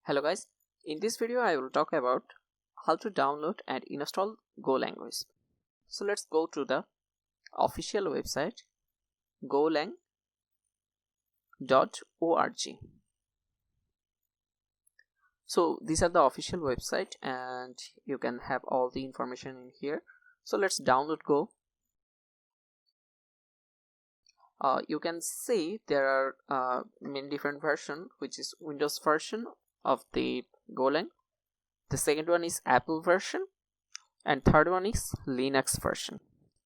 Hello guys, in this video I will talk about how to download and install GoLang. So let's go to the official website golang.org. So these are the official website and you can have all the information in here. So let's download Go. You can see there are many different versions, which is Windows version of the GoLang. The second one is Apple version, and third one is Linux version.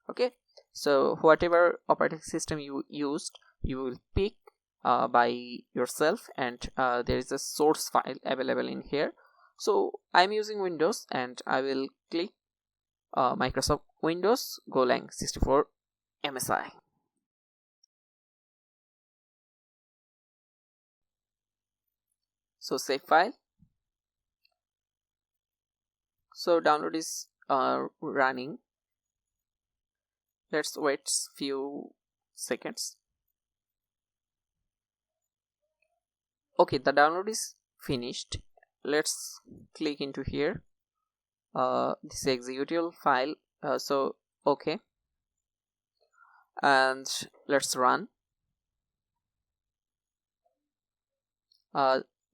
Okay, so whatever operating system you used, you will pick by yourself, and there is a source file available in here. So I'm using Windows, and I will click Microsoft Windows GoLang 64 MSI. So save file. So download is running. Let's wait few seconds. Okay, the download is finished. Let's click into here. This executable file. So okay, and let's run.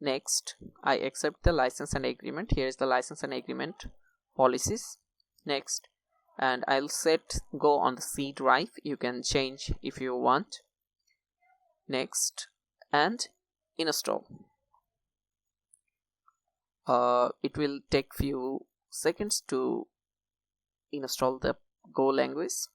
Next, I accept the license and agreement. Here is the license and agreement policies. Next, and I'll set Go on the C drive. You can change if you want. Next, and install. It will take few seconds to install the Go language.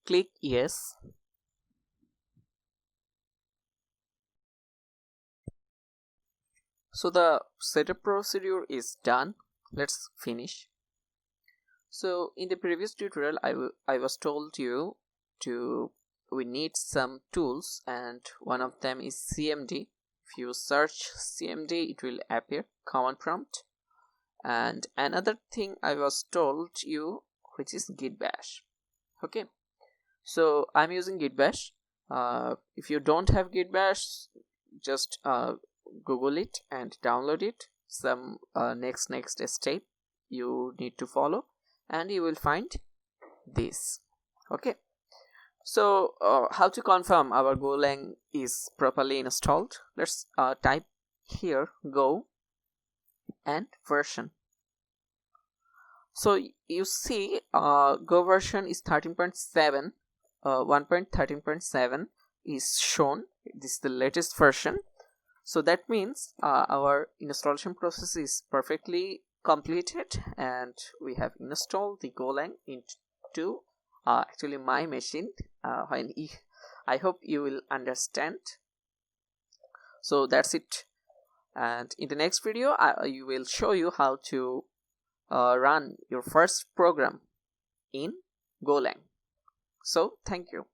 Click yes. So the setup procedure is done. Let's finish. So in the previous tutorial I was told you we need some tools, and one of them is CMD. If you search CMD, it will appear command prompt. And another thing I was told you, which is git bash. Okay, so I'm using git bash. If you don't have git bash, just Google it and download it. Some next step you need to follow, and you will find this. Okay, so how to confirm our GoLang is properly installed? Let's type here Go and version. So you see Go version is 13.7. 1.13.7 is shown. This is the latest version. So that means our installation process is perfectly completed, and we have installed the GoLang into actually my machine. I hope you will understand. So that's it, and in the next video I will show you how to run your first program in GoLang. So thank you.